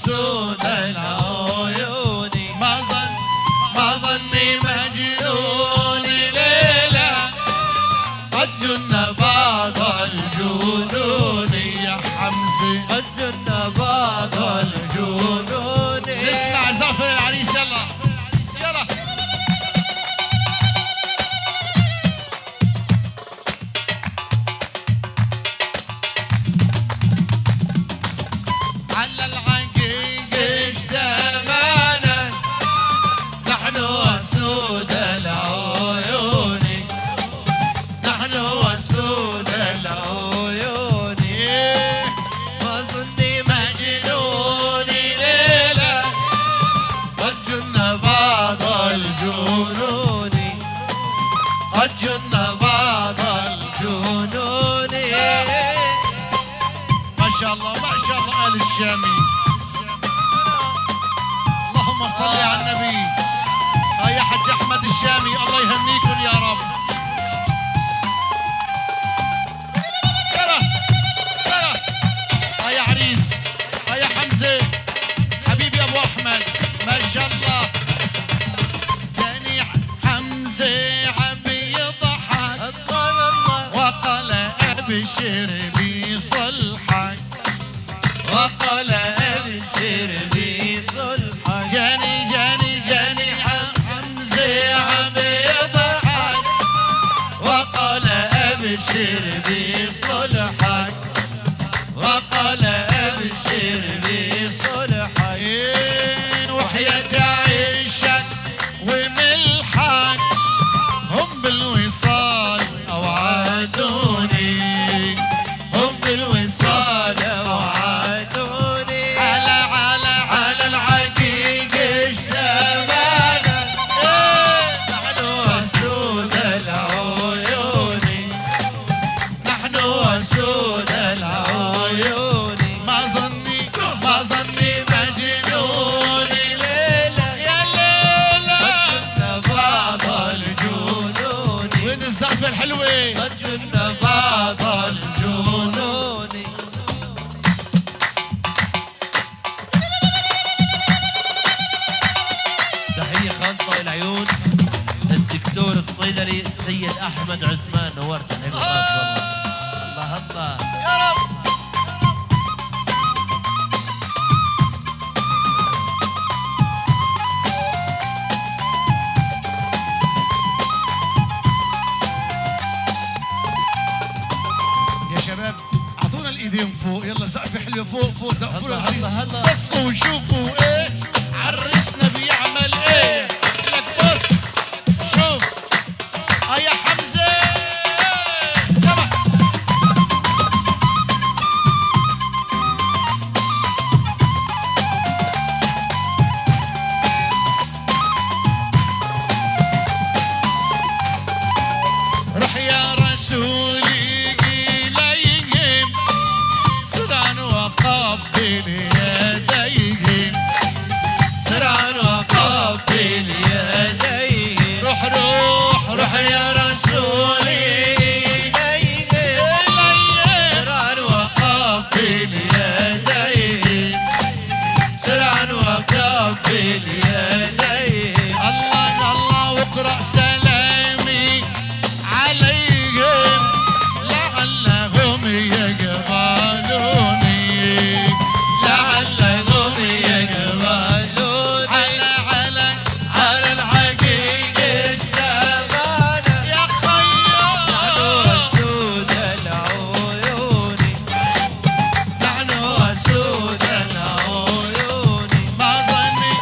سود العيون ما ظني مجنون ليلة قد جن بعض الجنون يا حمزة قد جن بعض الجنون. نسمع زفر العريس يلا يلا. على العقيق اجتمعنا نحن وسود العيون نحن وسود العيون ما ظني مجنون ليلة قد جن بعض الجنون قد جن بعض الجنون. ما شاء الله ما شاء الله آل الشامي. اللهم صل على النبي. يا حج أحمد الشامي الله يهنيكم يا رب. يلا يلا يا عريس يا حمزة حبيبي أبو أحمد ما شاء الله. جاني حمزة عم يضحك وقال أبشر بصلحك وقال أبشر بصلحك. جاني حمزة عم يضحك وقال أبشر بصلحك وقال أبشر بصلحك. وحياة عيشك وملحك هم بالوصال أوعدوني هم بالوصال أوعدوني. على العقيق اجتمعنا نحن وسود العيون نحن وسود العيون ما ظني مجنون ليلة يا ليلة قد جن بعض الجنون. وين الزقفة الحلوة قد جن بعض الجنون. تحية خاصة للعيون الدكتور الصيدلي السيد أحمد عثمان. نورت الحبيب خاص والله. الله يا رب. يا شباب اعطونا الايدين فوق يلا سقفة حلوة فوق فوق سقفوا هلا العريس. هلا هلا. بصوا وشوفوا ايه عرسنا بيعمل ايه. لك بص شوف يا حمزة يلا. روح يا رسولي إليهم سرعا وقبل يديهم سرعا وقبل يديهم. روح يا رسولي إليهم سرعا وقبل يديهم سرعا وقبل يديهم. الله واقرأ سلامي عليهم لعلهم يقبلوني لعلهم يقبلوني. على العقيق اجتمعنا يا خيار وسود العيون نحن وسود العيون ما ظني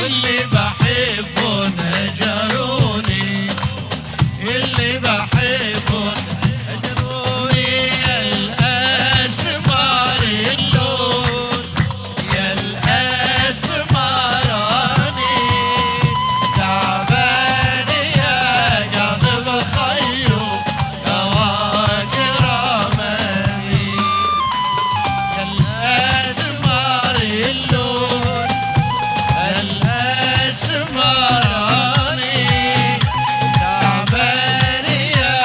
واللي بحبهم هجروني، اللي بحبهم هجروني. يا الأسمر اللون، يا الأسمراني، تعبان يا قلب خيو هواك رماني. يا الأسمر اللون، يا الأسمراني، تعبان يا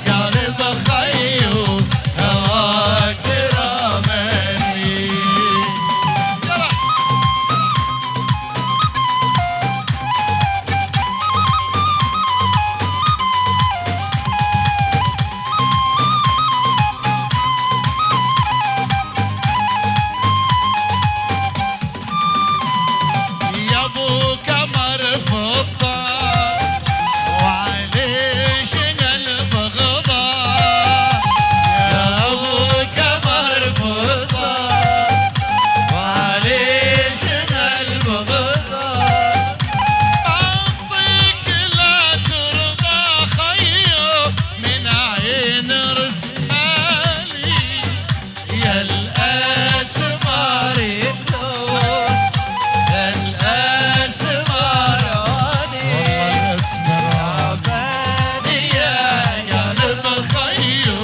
قلب خيو هواك رماني. يا ابو قمر فضة وعليش قلب غضا، يا ابو قمر فضة وعليش قلب غضا. اعطيك لا ترضى خيو من عين رسالي. يا الاسمر اللون، يا الأسمراني، تعباني يا قلب خيو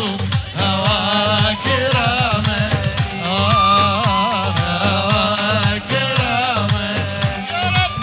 هواك رماني، هواك رماني. يا رب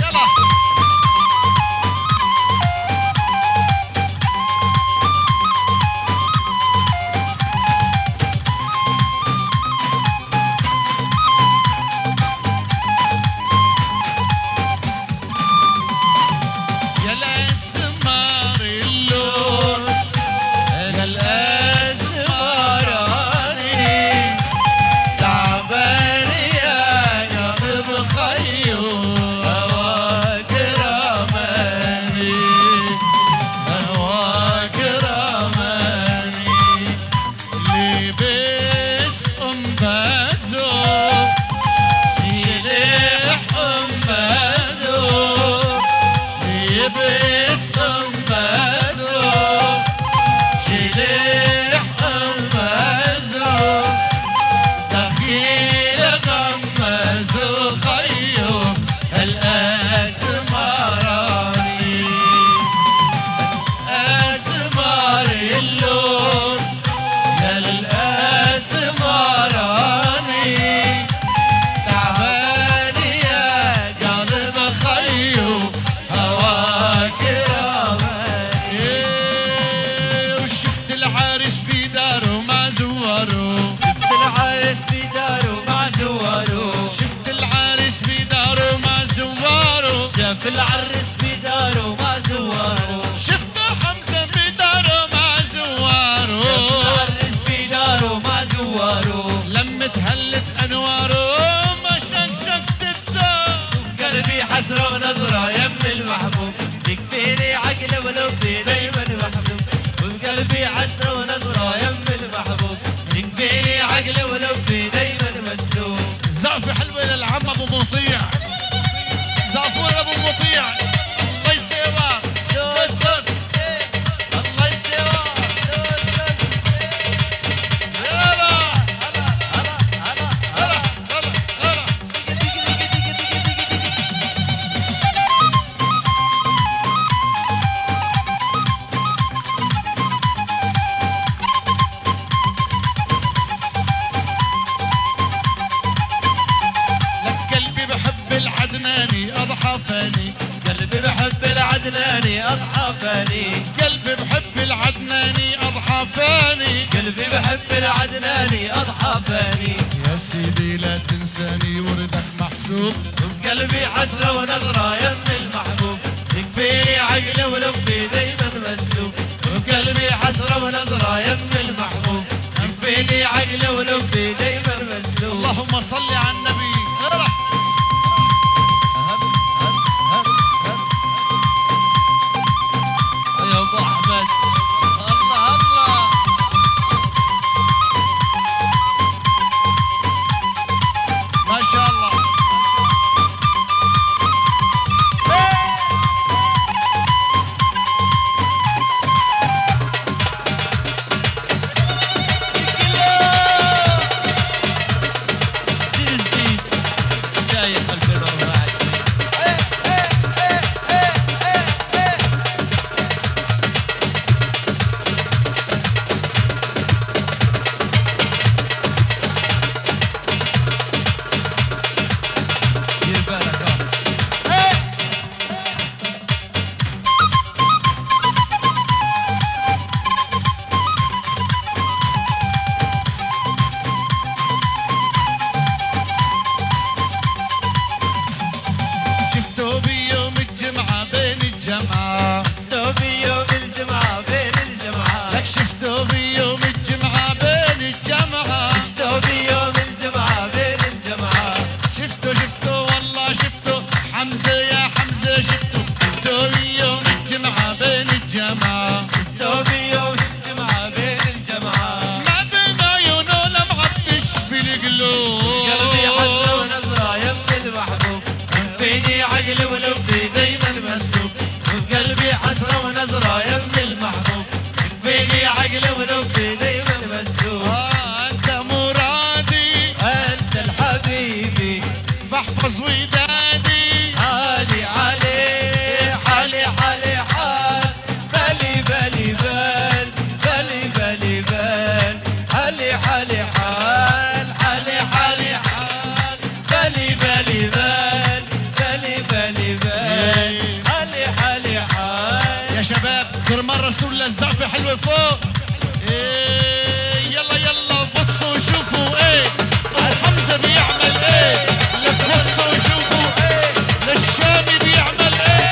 يلا يا الأسمر اللون، يا الأسمراني، تعبان يا قلب خيو هواك رماني، هواك رماني. لبس بازو سلاح بازو، لبس بازو سلاح بازو، دخيل غمازو خيو الأسمراني. أسمر اللون، يا الأسمراني، تعبان يا قلب خيو هواك رماني. وشفت العرس بداره ما زوره، شفت العرس بداره مع زواره، شفت العرس بداره ما زوره، شاف العرس بداره مع زواره، شفت حمزة بداره ما شاف زوره. العرس بداره مع زواره، لما تهلت انواره ما شكشكت الدار. قلبي حسرة ونظرة يم المحبوب، تكفيني عقله ولبي دايما محبوب، وبقلبي حسرة ونظرة يم المحبوب، تكفيني عقله ولبي دايما مسلوب. زعفة حلوة للعم ابو مطيع، زعفور ابو مطيع، الله يسيبك. دوس دوس الله يسوى، دوس دوس يلا هلا هلا هلا هلا هلا هلا. اضحى فاني قلبي بحب العدناني اضحى فاني قلبي بحب العدناني اضحى فاني قلبي بحب العدناني اضحى فاني يا سيدي لا تنساني وردك محسوب قلبي حسرة ونظرة يم المحبوب يكفيني عقلي ولبي دايما مسلوب وقلبي حسرة ونظرة يم المحبوب يكفيني عقلي ولبي دايما مسلوب اللهم صل على النبي يا ابو احمد الله الله ما شاء الله جديد جديد شايف 2024 دير بالك شفته بيوم الجمعة بين الجمعة توبي يوم الجمعة بين الجمعة لك شفته بيوم الجمعة بين الجمعة توبي يوم الجمعة بين الجمعة شفته والله شفته حمزة يا حمزة شفته بيوم الجمعة بين الجمعة توبي يوم الجمعة بين الجمعة ما بين عيونه لمعطش في القلوب قلبي حسرة ونظرة يم المحبوب يكفيني عقلي ولبي دايما مسلوب وقلبي حسرة ونظرة يم المحبوب يكفيني عقلي ولبي دايما مسلوب انت مرادي انت الحبيبي فاحفظ ودادي حالي علي حالي حالي حال بالي بالي بال بالي بالي بال حالي حالي حال حالي حالي حال بالي بالي بال بالي بالي بال حالي حالي حال يا شباب كرمال رسول الزعفة حلوة فوق إيه يلا يلا بصوا وشوفوا ايه ابو حمزة بيعمل ايه لك بصوا وشوفوا ايه للشامي بيعمل ايه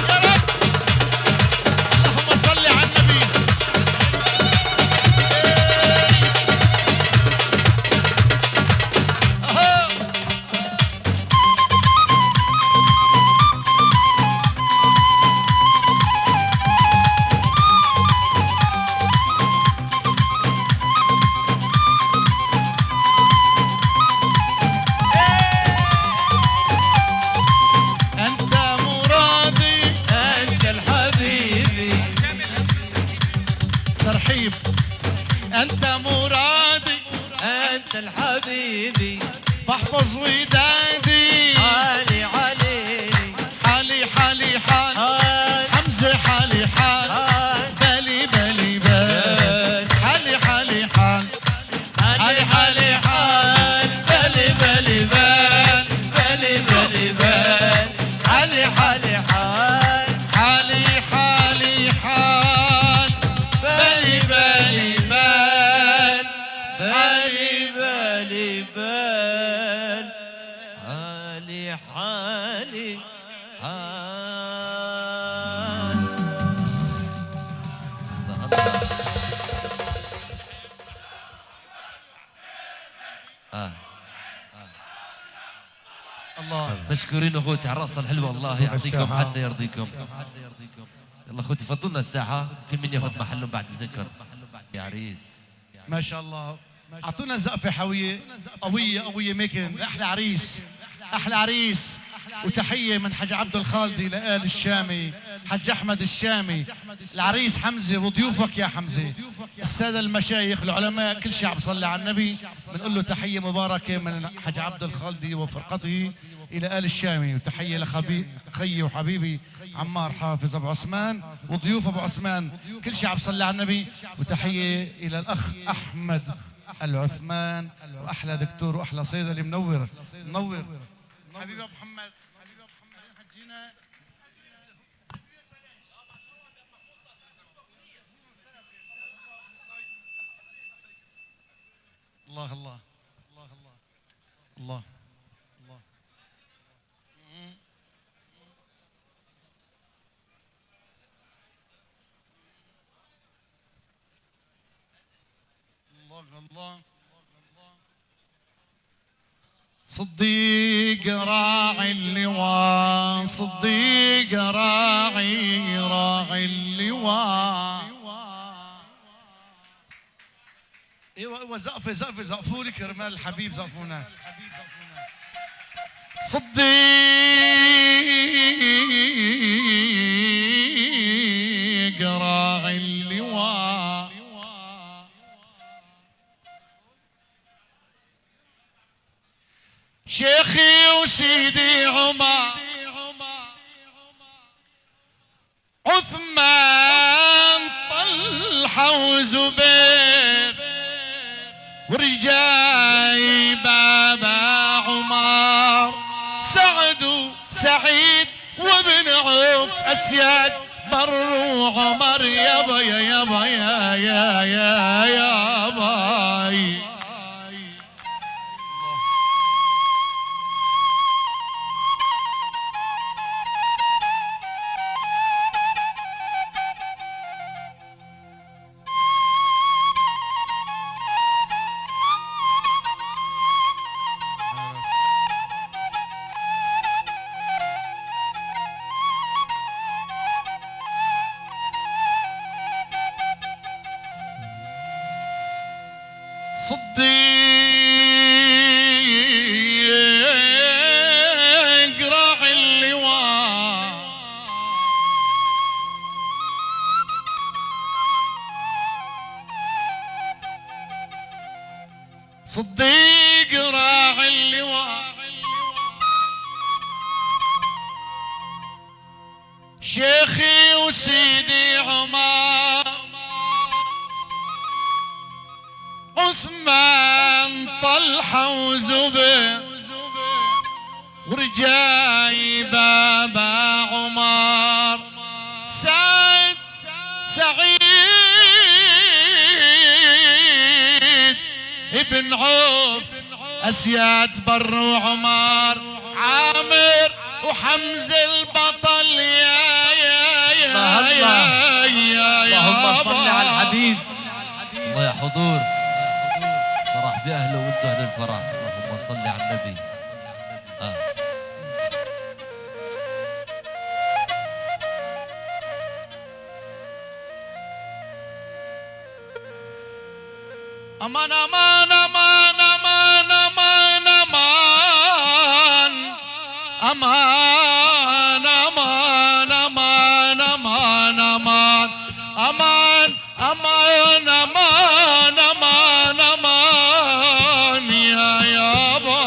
يا رب اللهم صل على النبي أهو. أنت مرادي انت الحبيبي ترحيب أنت مرادي انت الحبيبي فاحفظ ودادي حالي علي حالي حالي حال حال حمزة حالي حال حال بالي بالي بال حالي حالي حال حالي حالي حال بالي بالي بال بالي بالي بال حالي حالي حال حالي حالي حال بالي بالي بال بالي بالي بال حالي حالي حال الله مشكورين اخوتي على الرقصه الحلوه الله يعطيكم حتى يرضيكم يلا اخوتي فضلنا الساحه كل من ياخذ محله بعد الذكر يا عريس ما شاء الله اعطونا زقفة قوية قوية قوية ميكن احلى عريس احلى عريس وتحية من حج عبد الخالدي لآل الشامي، حج أحمد الشامي، العريس حمزة وضيوفك يا حمزة، السادة المشايخ العلماء، كل شعب صلى على النبي. بنقول له تحية مباركة من حج عبد الخالدي وفرقته إلى آل الشامي، وتحية لخي وحبيبي عمار حافظ أبو عثمان وضيوف أبو عثمان، كل شعب صلى على النبي. وتحية إلى الأخ أحمد العثمان، وأحلى دكتور وأحلى صيدلي، منور منور حبيبي أبو محمد، حبيبي أبو محمد حجينا. الله الله الله الله الله الله. الله صديق راعي اللواء، صديق راعي اللواء. ايوه زقفه زقفه، زقفوا لي كرمال الحبيب، زقفونا. صديق راعي اللواء، شيخي وسيدي عمر عثمان طلحة وزبير ورجاي بابا عمر سعد وسعيد وابن عوف أسياد بر وعمر يابا يا يابا يا يا يا يابا. صديق راعي اللواء، صديق راعي اللواء، شيخي وسيدي عمر عثمان طلحة وزبير ورجاي بابا عمر سعد سعيد ابن عوف أسياد بر وعمر عامر وحمزة البطل يا يا يا الله يا اللهم صل على الحبيب. الله يا حضور، فرح بأهله وانتم أهل الفرح. اللهم صل على النبي. أمان أمان أمان أمان أمان أمان أمان أمان أمان أمان أمان أمان أمان أمان أمان يا يابا.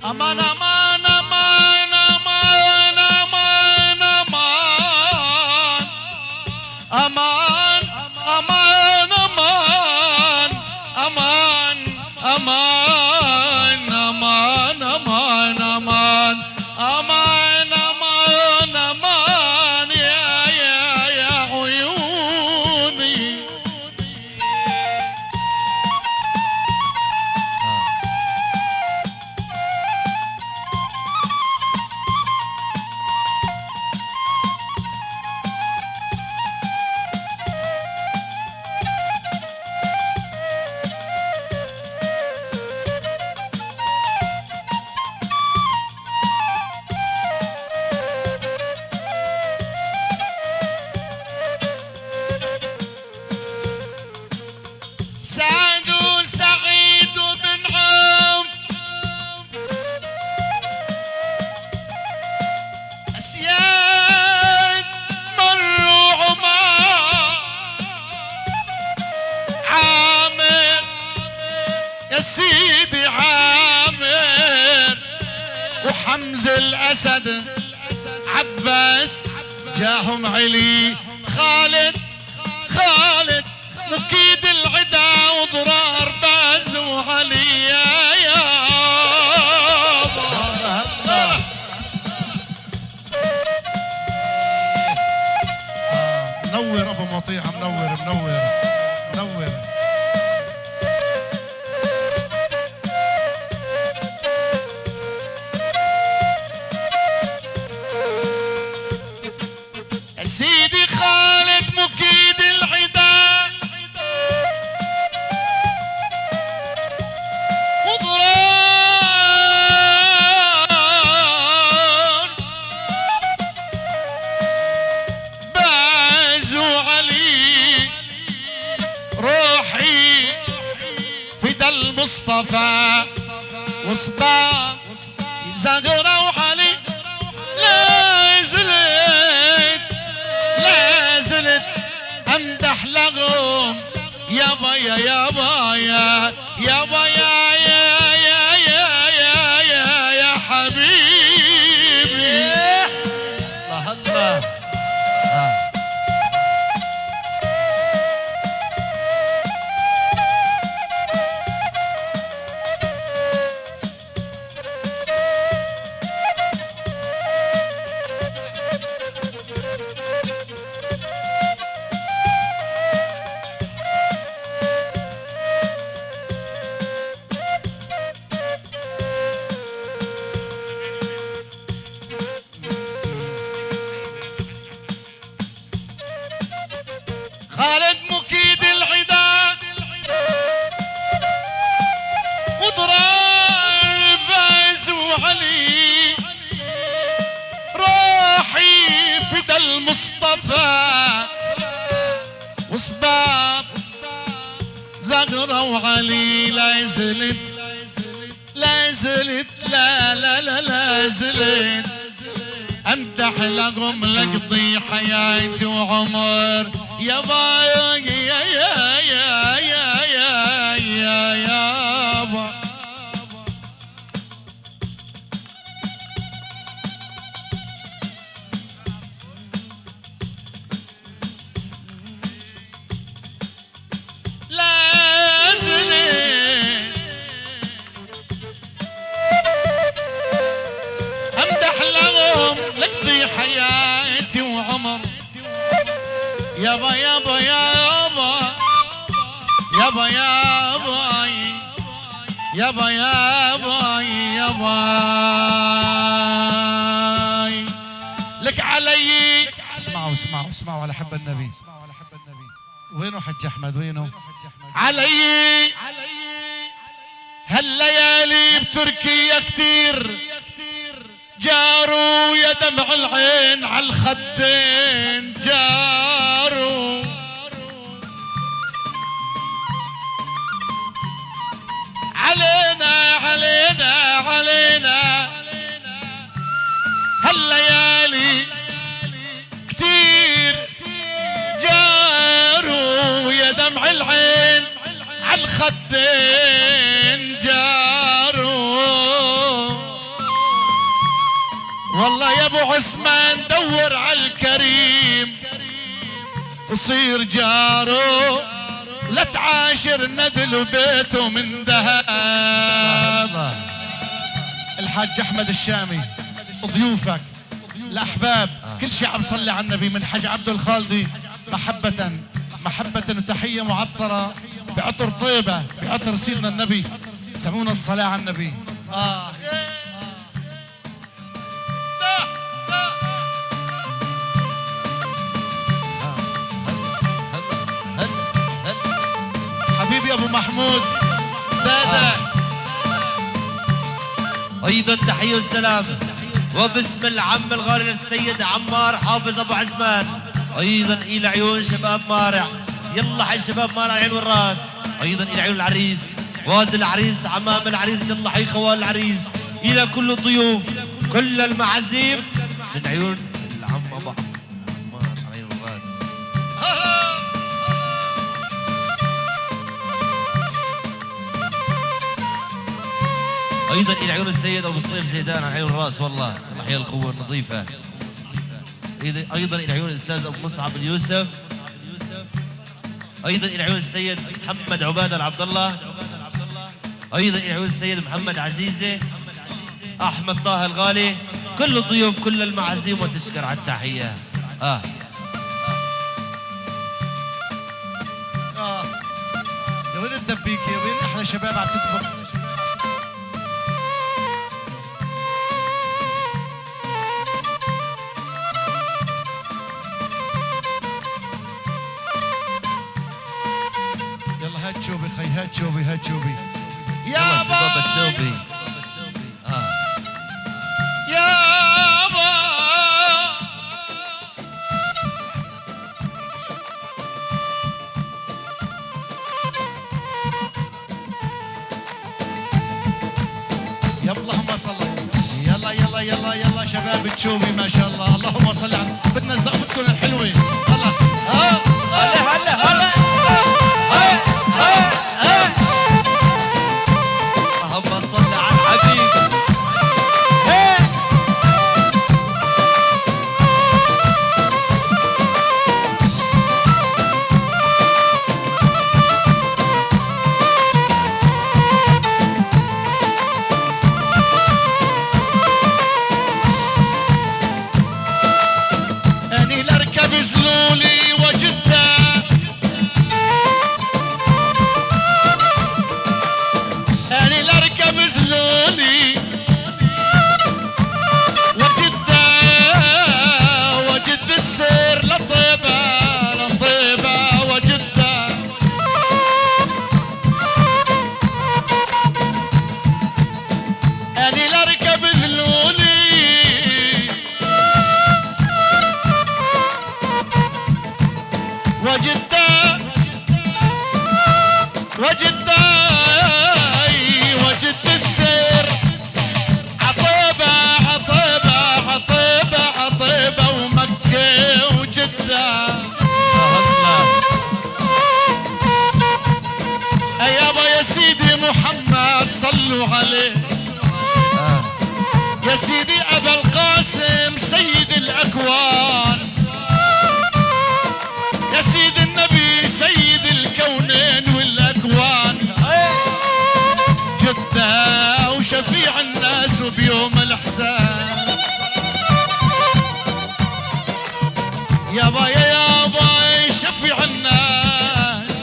أمان أمان أمان أمان أمان أمان أمان أمان أمان أمان أمان أمان أمان أمان أمان أمان يا يا يا عيوني. حمزة الأسد عباس جاهم علي خالد مكيد العدا وضرار باز وعلي يا منور ابو مطيع منور سيدي خالد مكيد العدا وضرار باز وعلي روحي فدا المصطفى وصبا زغرة وعلي لا زلت امدح لهم يابا يا حبيبي الله خالد مكيد العدا وضرار باز وعلي روحي فدا المصطفى وصباب زغرة وعلي لا زلت لا زلت امدح لكم لقضي حياتي وعمر يابا يابا لا زلت امدح لهم لقضي حياتي وعمر يابا لك علي اسمعوا على حب النبي وينه حج احمد وينه علي هالليالي بتركيا كتير جاروا يا دمع العين عالخدين جاروا علينا هالليالي كتير جاروا يا دمع العين عالخدين جاروا والله يا ابو عثمان دور عالكريم وصير جاره لا تعاشر ندل بيته من ذهب. الحاج احمد الشامي ضيوفك الاحباب كل شيء عم صلي على النبي من حاج عبد الخالدي محبة وتحية معطرة بعطر طيبة بعطر سيدنا النبي. سمونا الصلاة على النبي. حبيبي ابو محمود دادا. ايضا تحيه والسلام وباسم العم الغالي للسيد عمار حافظ ابو عثمان، ايضا الى عيون شباب مارع. يلا حي شباب مارع العين والراس. ايضا الى عيون العريس واد العريس عمام العريس. يلا حي خوال العريس. الى كل الضيوف كل المعازيم من عيون العم ابو عمار العين والراس. ايضا الى عيون السيد ابو سطيف زيدان على عيون الراس والله يحيى القوه النظيفه. ايضا الى عيون الاستاذ ابو مصعب اليوسف. ايضا الى عيون السيد محمد عباده العبد الله. ايضا الى عيون السيد محمد عزيزه، احمد طه الغالي، كل الضيوف كل المعازيم وتشكر على التحيه. يا وين الدبيك يا وين احلى شباب عم تطبخ. يلا هات شوبي خي، هات شوبي هات شوبي يا بابا تشوبي. يا اللهم صل. يلا يلا يلا يلا شباب تشوفي ما شاء الله. اللهم صل على بدنا زقفتكم الحلوه. يلا هلا هلا هلا. اللهم صل على الحبيب. زلولي وجدة أنا لأركب زلولي وجدة وجد السير لطيبة لطيبة وجدة أنا لأركب زلولي وجدة وجدة وجد السير عطيبة عطيبة عطيبة عطيبة ومكة وجدة. يابا يا سيدي محمد صلوا عليه. يا سيدي أبا القاسم سيد الأكوان. يا سيد النبي سيد الكونين والأكوان. جدة وشفيع الناس وبيوم الحساب. يابا يا يابا شفيع الناس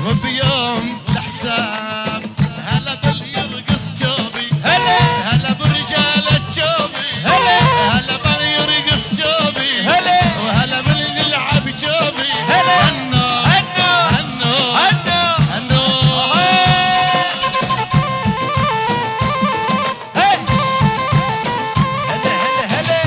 وبيوم الحساب. هلا باليرقص جوبي هلا هلا برجالة جوبي هلا هلا باليرقص جوبي هلا وهلا بالنلعب جوبي هلا هنو هنو هنو هنو هلا هلا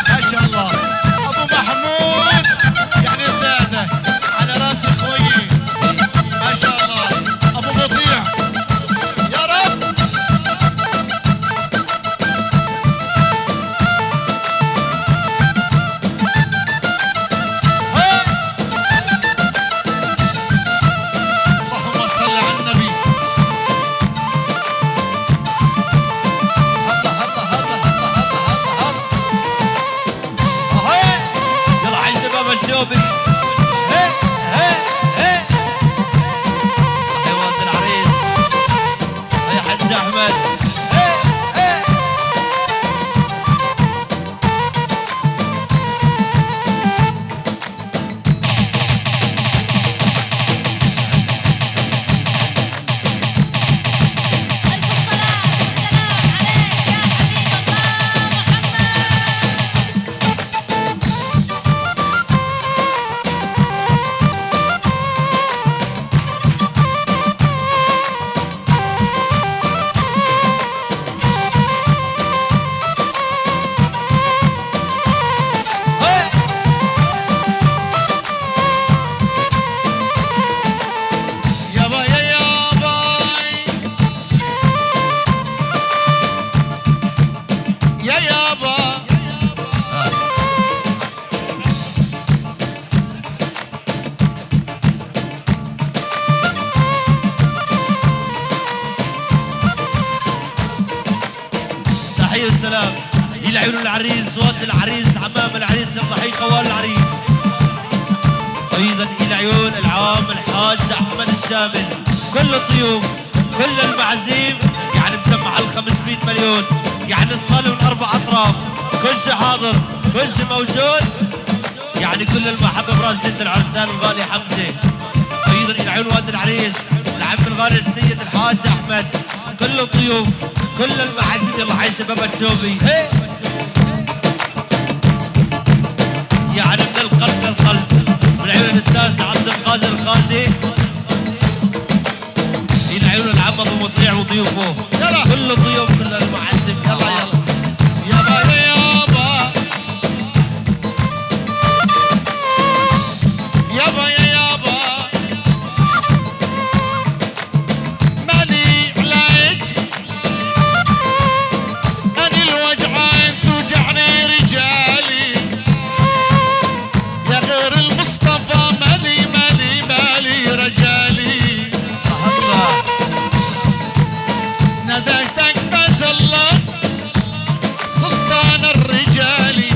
ما شاء الله. ابو محمود يعني الداده على راس اخوي ما شاء الله. ابو مطيع يا رب. اللهم صل على النبي. يلا حي شباب الجوبي. حيوان العريس يا حج احمد. ألف الصلاة والسلام عليك يا حبيب الله محمد. عيون العريس واد العريس عمام العريس يلا حي خوال العريس. ايضا الى عيون العام الحاج احمد الشامل. كل الضيوف كل المعازيم يعني مجمع ال 500 مليون، يعني الصاله من اربع اطراف، كل شيء حاضر كل شيء موجود، يعني كل المحبه براس زيت العرسان الغالي حمزه. ايضا الى عيون واد العريس العم الغالي السيد الحاج احمد. كل الضيوف كل المعازيم يلا حي شباب الشوبي. يعني من القلب للقلب من عيون الاستاذ عبد القادر الخالدي الى عيون العم ابو مطيع وضيوفه. يلا. كل الضيوف كل المعازيم يلا يابا يابا يابا يا يابا مالي علاج أنا الوجعان توجعني رجالي يا غير المصطفى مالي مالي مالي رجالي الله ناديتك بس الله سلطان الرجال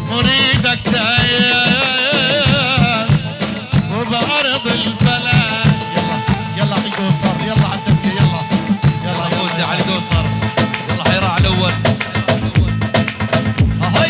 مريدك تايه وبأرض الفلاح. يلا يلا على قوصر يلا على الدبكة يلا يلا عودي على القوصر يلا حيراع الاول. هاي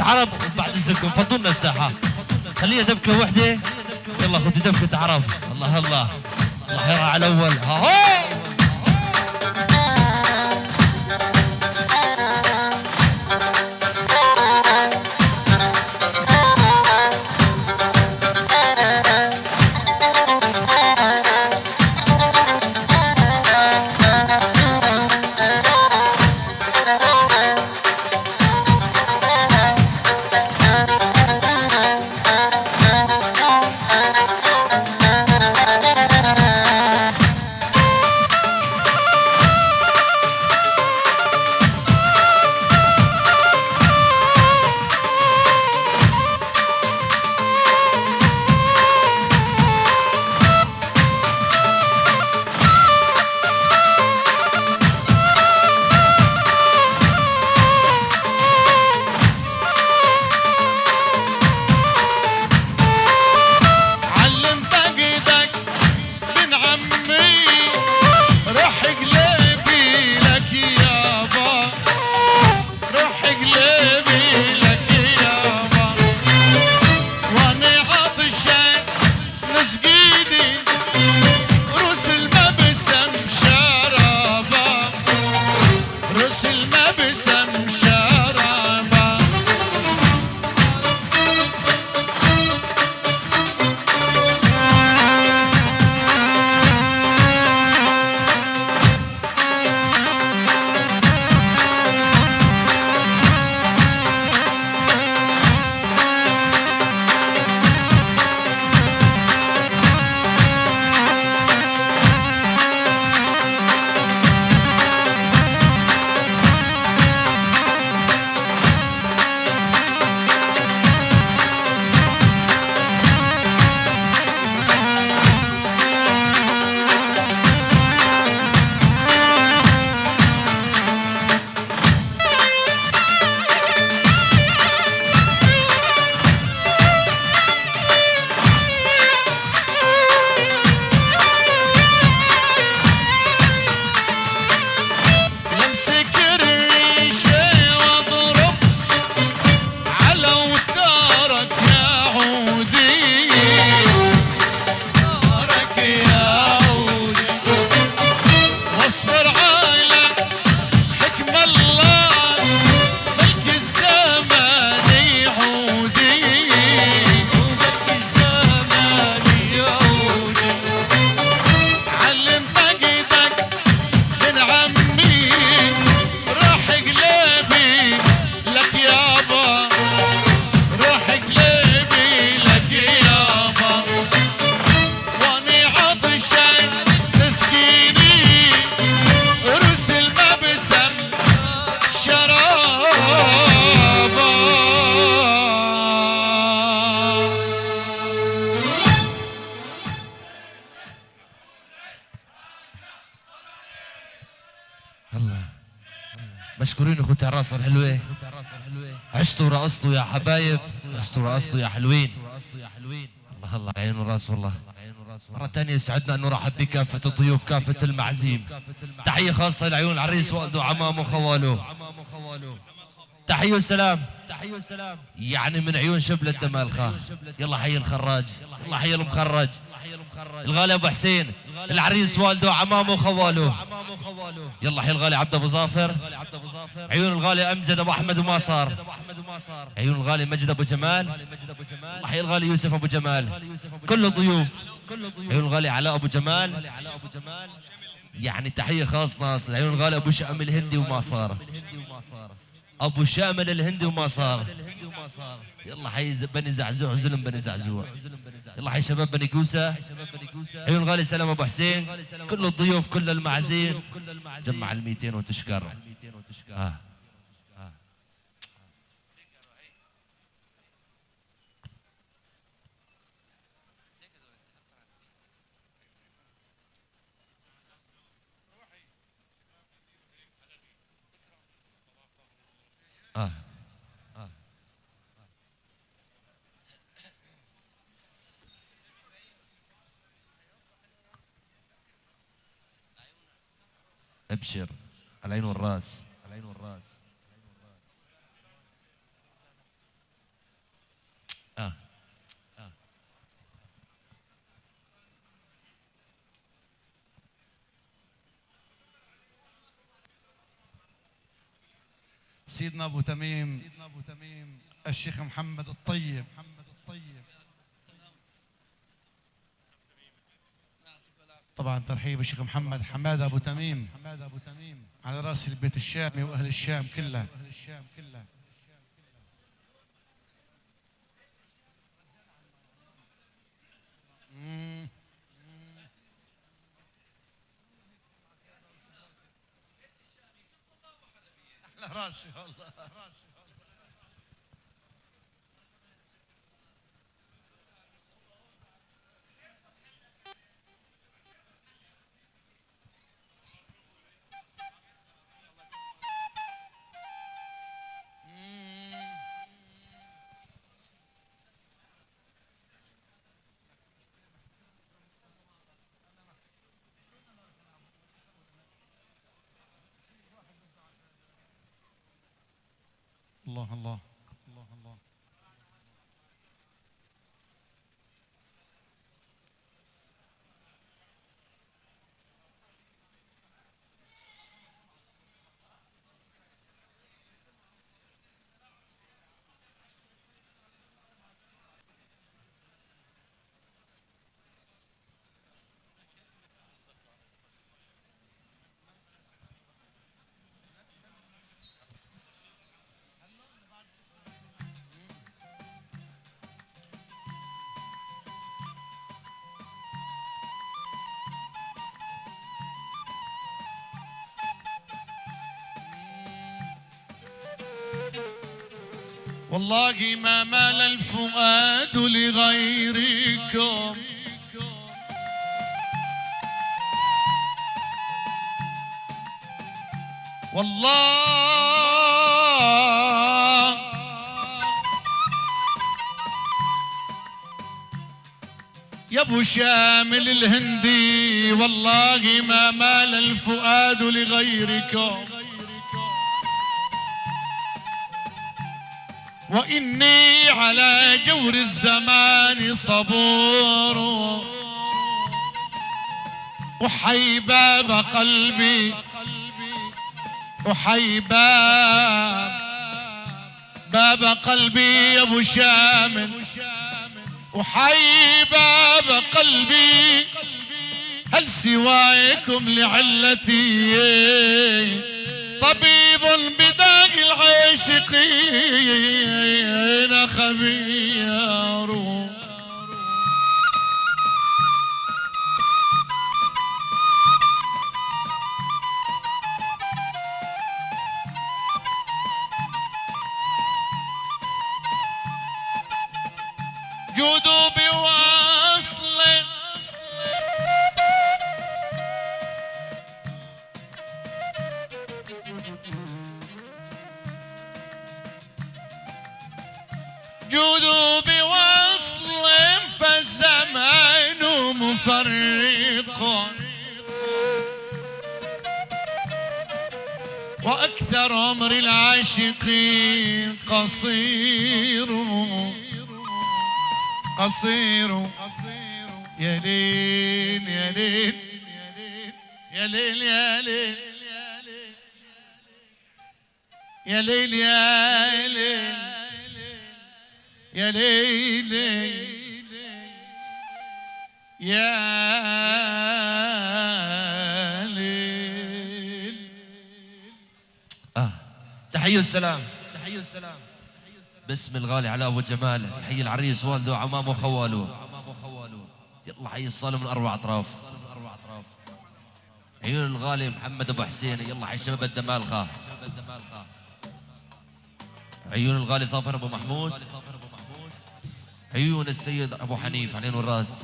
عرب بعد اذنكم فضوا لنا الساحه، خليها دبكه وحده. يلا خذي دبكه عرب. الله الله الله يرى على الاول. ها هو مشكورين اخوتي الراس الحلوه، عشتوا ورقصتوا يا حبايب، عشتوا ورقصتوا يا حلوين. الله الله عين وراس والله. مرة ثانية يسعدنا أن نرحب بكافة الضيوف كافة المعازيم. تحية خاصة لعيون العريس والده وعمامه وخواله. تحية وسلام يعني من عيون شبل الدمالخة. يلا حي الخراج، يلا حي المخرج، الغالي أبو حسين، العريس والده وعمامه وخواله. يلا حي الغالي عبد أبو ظافر، عيون الغالي أمجد أبو أحمد وماصر، عيون الغالي مجد أبو جمال، الله حي الغالي يوسف أبو جمال، كل الضيوف، عيون الغالي علاء أبو جمال، يعني تحية خاصة ناصر، عيون الغالي أبو شأم الهندي وماصر، أبو شامل الهندي وماصر. يلا حي بني زعزوع وزلم بني زعزوع، يلا حي شباب بني كوسة، عيون الغالي سلام أبو حسين، كل الضيوف كل المعازيم. جمع ال200 وتشكر. ابشر على العين والراس، على العين والراس. سيدنا ابو تميم الشيخ محمد الطيب. طبعا ترحيب الشيخ محمد حماده ابو تميم على راس البيت الشامي واهل الشام كلها. على راسي والله. الله الله الله الله. والله ما مال الفؤاد لغيركم، والله يا ابو شامل الهندي، والله ما مال الفؤاد لغيركم، وإني على جور الزمان صبور، أحيي باب قلبي، أحيي باب قلبي يا أبو شامل، أحيي باب قلبي، هل سواكم لعلتي طبيب بداء العاشقين خبير. جودوا بوصل جودوا بوصل فالزمان مفرق، وأكثر عمر العاشقين قصير قصير. يا ليل يا ليل يا ليل يا ليل يا ليل يا ليل يا ليل يا ليل. تحية والسلام، تحية والسلام باسم الغالي على ابو جمال، حي العريس والده وعمامه وخواله. يلا حي الصاله من اربع اطراف. عيون الغالي محمد ابو حسين، يلا حي شباب الدمالخه. عيون الغالي صافر ابو محمود، عيون السيد ابو حنيف علين والراس،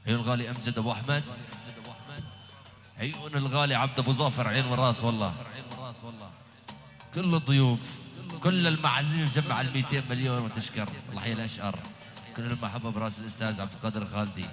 عيون الغالي امجد ابو احمد، عيون الغالي عبد ابو ظافر عين والراس. والله كل الضيوف كل المعازيم مجمع ال 200 مليون وتشكر. الله يحيي الاشقر، كل المحبه براس الاستاذ عبد القادر خالدي.